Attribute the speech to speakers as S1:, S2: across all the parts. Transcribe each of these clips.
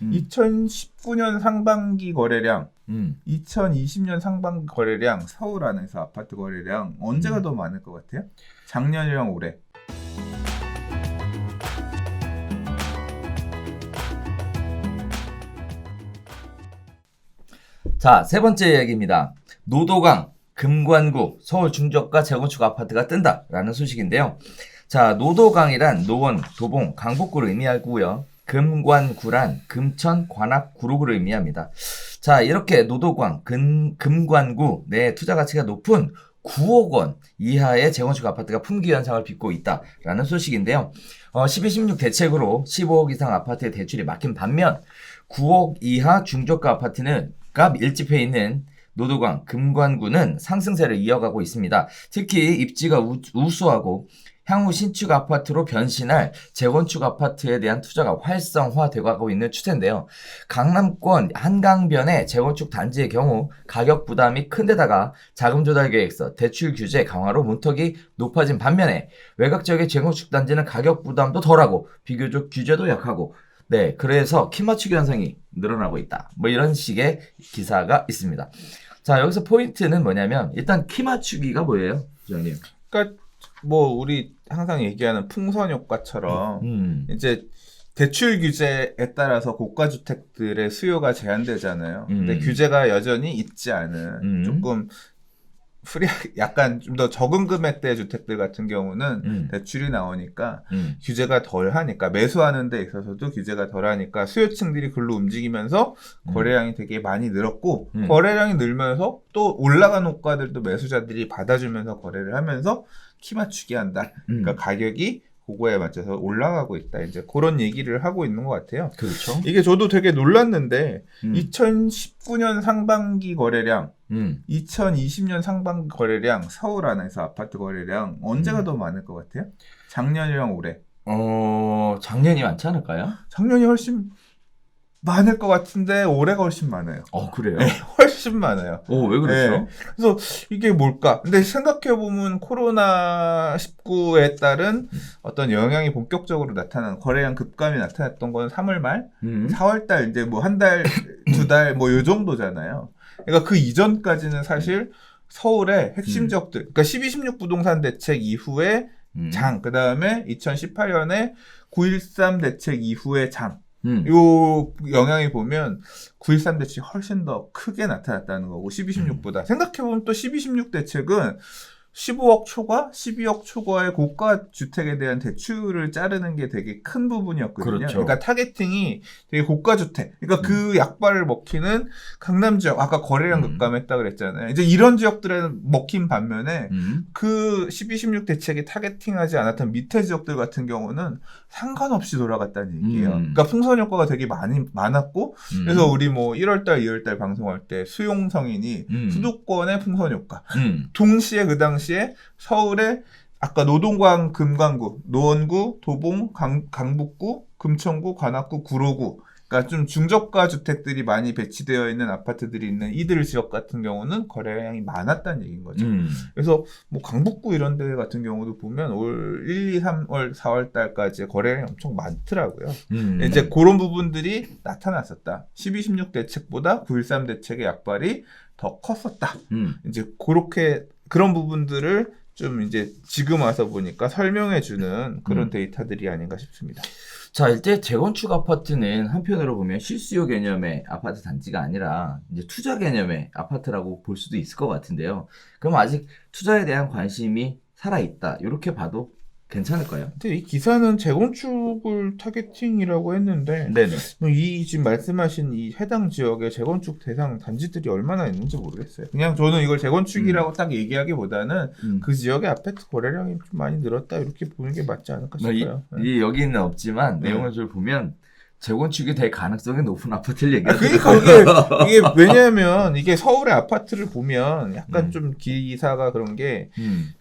S1: 2019년 상반기 거래량, 2020년 상반기 거래량, 서울 안에서 아파트 거래량 언제가 더 많을 것 같아요? 작년이랑 올해.
S2: 자, 세 번째 이야기입니다. 노도강, 금관구, 서울 중저가 재건축 아파트가 뜬다라는 소식인데요. 자, 노도강이란 노원, 도봉, 강북구를 의미하고요. 금관구란 금천, 관악, 구로구를 의미합니다. 자, 이렇게 노도강, 금관구 내 투자 가치가 높은 9억 원 이하의 재건축 아파트가 품귀 현상을 빚고 있다라는 소식인데요. 1216 대책으로 15억 이상 아파트의 대출이 막힌 반면 9억 이하 중저가 아파트는 가 밀집해 있는 노도강, 금관구는 상승세를 이어가고 있습니다. 특히 입지가 우수하고 향후 신축 아파트로 변신할 재건축 아파트에 대한 투자가 활성화되고 가고 있는 추세인데요. 강남권 한강변의 재건축 단지의 경우 가격 부담이 큰 데다가 자금 조달 계획서, 대출 규제 강화로 문턱이 높아진 반면에 외곽 지역의 재건축 단지는 가격 부담도 덜하고 비교적 규제도 약하고 네, 그래서 키 맞추기 현상이 늘어나고 있다. 뭐 이런 식의 기사가 있습니다. 자, 여기서 포인트는 뭐냐면 일단 키 맞추기가 뭐예요, 부장님?
S1: 그러니까 뭐 우리 항상 얘기하는 풍선 효과처럼 이제 대출 규제에 따라서 고가 주택들의 수요가 제한되잖아요. 근데 규제가 여전히 있지 않은 조금 약간 좀 더 적은 금액대 주택들 같은 경우는 대출이 나오니까 규제가 덜 하니까 매수하는 데 있어서도 규제가 덜 하니까 수요층들이 글로 움직이면서 거래량이 되게 많이 늘었고 거래량이 늘면서 또 올라간 호가들도 매수자들이 받아주면서 거래를 하면서 키 맞추기 한다. 그러니까 가격이 그거에 맞춰서 올라가고 있다. 이제 그런 얘기를 하고 있는 것 같아요.
S2: 그렇죠.
S1: 이게 저도 되게 놀랐는데 2019년 상반기 거래량, 2020년 상반기 거래량, 서울 안에서 아파트 거래량 언제가 더 많을 것 같아요? 작년이랑 올해.
S2: 작년이 많지 않을까요?
S1: 작년이 훨씬 많을 것 같은데 올해가 훨씬 많아요.
S2: 그래요?
S1: 네, 훨씬 많아요.
S2: 왜 그렇죠?
S1: 네. 그래서 이게 뭘까? 근데 생각해보면 코로나19에 따른 어떤 영향이 본격적으로 나타난 거래량 급감이 나타났던 건 3월 말, 4월 달 이제 뭐 한 달, 두 달 뭐 요 정도잖아요. 그러니까 그 이전까지는 사실 서울의 핵심 지역들, 그러니까 1216 부동산 대책 이후에 그 다음에 2018년에 9.13 대책 이후의 요 영향이 보면 9.13 대책이 훨씬 더 크게 나타났다는 거고 12.16보다 생각해보면 또 12.16 대책은 15억 초과, 12억 초과의 고가 주택에 대한 대출을 자르는 게 되게 큰 부분이었거든요.
S2: 그렇죠.
S1: 그러니까 타겟팅이 되게 고가 주택. 그러니까 그 약발을 먹히는 강남 지역, 아까 거래량 급감했다 그랬잖아요. 이제 이런 지역들에는 먹힌 반면에 그 12.16 대책이 타겟팅하지 않았던 밑에 지역들 같은 경우는 상관없이 돌아갔다는 얘기예요. 그러니까 풍선 효과가 되게 많았고 그래서 우리 뭐 1월달, 2월달 방송할 때 수용 성인이 수도권의 풍선 효과. 동시에 그 당시에 서울의 아까 노동강, 금관구, 노원구, 도봉, 강북구, 금천구, 관악구, 구로구 그러니까 좀 중저가 주택들이 많이 배치되어 있는 아파트들이 있는 이들 지역 같은 경우는 거래량이 많았다는 얘기인 거죠. 그래서 뭐 강북구 이런 데 같은 경우도 보면 올 1, 2, 3월, 4월 달까지 거래량이 엄청 많더라고요. 이제 그런 부분들이 나타났었다. 12.16 대책보다 9.13 대책의 약발이 더 컸었다. 이제 그런 부분들을 좀 이제 지금 와서 보니까 설명해주는 그런 데이터들이 아닌가 싶습니다.
S2: 자, 일단 재건축 아파트는 한편으로 보면 실수요 개념의 아파트 단지가 아니라 이제 투자 개념의 아파트라고 볼 수도 있을 것 같은데요. 그럼 아직 투자에 대한 관심이 살아있다. 이렇게 봐도 괜찮을까요?
S1: 근데 이 기사는 재건축을 타겟팅이라고 했는데
S2: 네네.
S1: 이 지금 말씀하신 이 해당 지역의 재건축 대상 단지들이 얼마나 있는지 모르겠어요. 그냥 저는 이걸 재건축이라고 딱 얘기하기보다는 그 지역의 아파트 거래량이 좀 많이 늘었다 이렇게 보는 게 맞지 않을까 싶어요.
S2: 여기는 없지만 내용을 좀 보면 재건축이 될 가능성이 높은 아파트를 얘기하죠.
S1: 그러니까 이게 왜냐하면 이게 서울의 아파트를 보면 약간 좀 기사가 그런 게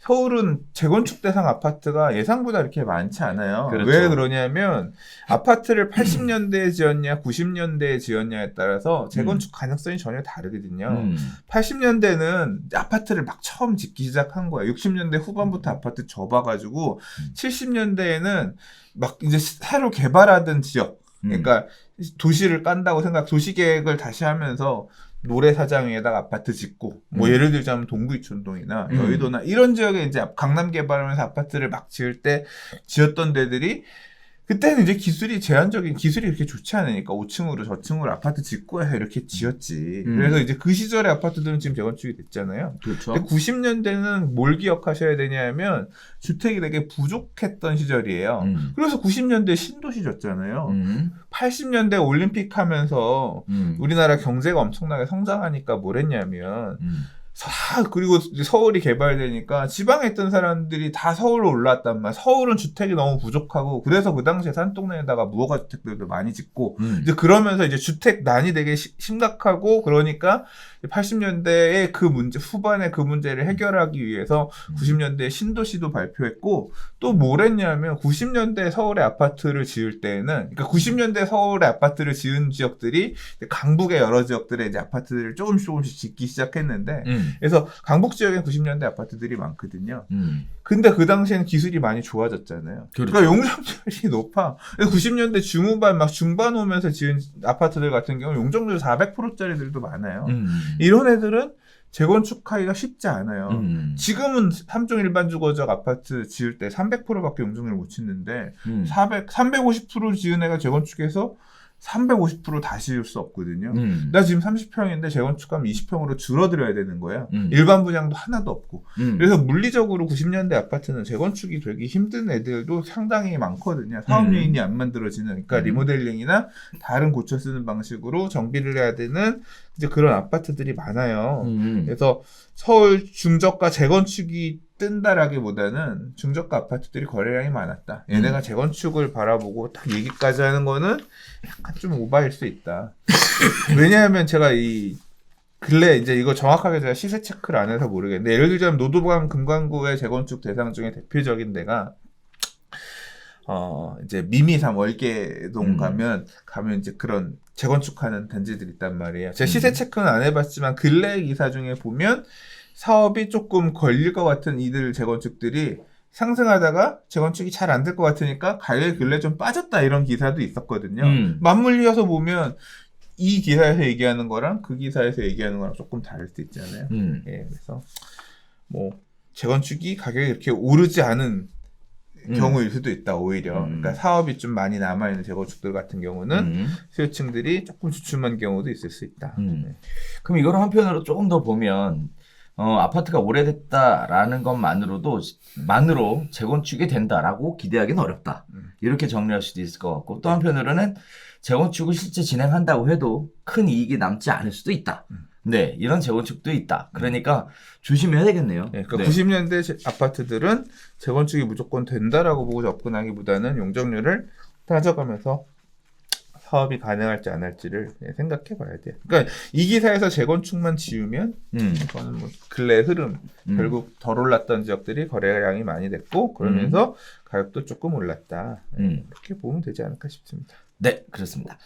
S1: 서울은 재건축 대상 아파트가 예상보다 이렇게 많지 않아요.
S2: 그렇죠.
S1: 왜 그러냐면 아파트를 80년대에 지었냐 90년대에 지었냐에 따라서 재건축 가능성이 전혀 다르거든요. 80년대는 아파트를 막 처음 짓기 시작한 거예요. 60년대 후반부터 아파트 접어가지고 70년대에는 막 이제 새로 개발하던 지역 그러니까 도시를 깐다고 도시계획을 다시 하면서 모래사장 위에다가 아파트 짓고, 뭐 예를 들자면 동부 이촌동이나 여의도나 이런 지역에 이제 강남 개발하면서 아파트를 막 지을 때 지었던 데들이 그때는 이제 제한적인 기술이 그렇게 좋지 않으니까 5층으로 저층으로 아파트 짓고 해서 이렇게 지었지. 그래서 이제 그 시절의 아파트들은 지금 재건축이 됐잖아요.
S2: 그렇죠.
S1: 근데 90년대는 뭘 기억하셔야 되냐면 주택이 되게 부족했던 시절이에요. 그래서 90년대 신도시 졌잖아요. 80년대 올림픽 하면서 우리나라 경제가 엄청나게 성장하니까 뭘 했냐면 그리고 이제 서울이 개발되니까 지방에 있던 사람들이 다 서울로 올라왔단 말이야. 서울은 주택이 너무 부족하고 그래서 그 당시에 산동네에다가 무허가 주택들도 많이 짓고 이제 그러면서 이제 주택난이 되게 심각하고 그러니까 80년대에 그 문제 후반에 그 문제를 해결하기 위해서 90년대에 신도시도 발표했고 또 뭘 했냐면 90년대 서울의 아파트를 지을 때는 그러니까 90년대 서울의 아파트를 지은 지역들이 강북의 여러 지역들의 이제 아파트들을 조금씩 짓기 시작했는데 그래서 강북 지역에 90년대 아파트들이 많거든요. 근데 그 당시에는 기술이 많이 좋아졌잖아요.
S2: 그렇죠.
S1: 그러니까 용적률이 높아. 90년대 중후반 막 중반 오면서 지은 아파트들 같은 경우는 용적률 400%짜리들도 많아요. 이런 애들은 재건축하기가 쉽지 않아요. 지금은 3종 일반 주거적 아파트 지을 때 300%밖에 용적률 못 짓는데 350% 지은 애가 재건축해서 350% 다 지을 수 없거든요. 나 지금 30평인데 재건축하면 20평으로 줄어들어야 되는 거야. 일반 분양도 하나도 없고. 그래서 물리적으로 90년대 아파트는 재건축이 되기 힘든 애들도 상당히 많거든요. 사업 요인이 안 만들어지는, 그러니까 리모델링이나 다른 고쳐 쓰는 방식으로 정비를 해야 되는 이제 그런 아파트들이 많아요. 그래서 서울 중저가 재건축이 뜬다라기보다는 중저가 아파트들이 거래량이 많았다. 얘네가 재건축을 바라보고 딱 얘기까지 하는 거는 약간 좀 오바일 수 있다. 왜냐하면 제가 이 근래 이제 이거 정확하게 제가 시세 체크를 안 해서 모르겠는데 예를 들자면 노도강 금관구의 재건축 대상 중에 대표적인 데가 이제 미미삼 월계동 가면 이제 그런 재건축하는 단지들이 있단 말이에요. 제가 시세 체크는 안 해봤지만 근래 기사 중에 보면 사업이 조금 걸릴 것 같은 이들 재건축들이 상승하다가 재건축이 잘 안 될 것 같으니까 가격이 근래 좀 빠졌다 이런 기사도 있었거든요. 맞물려서 보면 이 기사에서 얘기하는 거랑 그 기사에서 얘기하는 거랑 조금 다를 수 있잖아요. 예, 그래서 뭐 재건축이 가격이 이렇게 오르지 않은 경우일 수도 있다 오히려. 그러니까 사업이 좀 많이 남아있는 재건축들 같은 경우는 수요층들이 조금 주춤한 경우도 있을 수 있다.
S2: 그럼 이걸 한편으로 조금 더 보면 아파트가 오래됐다라는 것만으로 재건축이 된다라고 기대하기는 어렵다. 이렇게 정리할 수도 있을 것 같고 또 한편으로는 재건축을 실제 진행한다고 해도 큰 이익이 남지 않을 수도 있다. 네, 이런 재건축도 있다. 그러니까 조심해야 되겠네요.
S1: 네, 그러니까 90년대 아파트들은 재건축이 무조건 된다라고 보고 접근하기보다는 용적률을 따져가면서 사업이 가능할지 안 할지를 생각해 봐야 돼요. 그러니까 이 기사에서 재건축만 지으면 이거는 뭐 근래 흐름 결국 덜 올랐던 지역들이 거래량이 많이 됐고 그러면서 가격도 조금 올랐다. 이렇게 보면 되지 않을까 싶습니다.
S2: 네, 그렇습니다.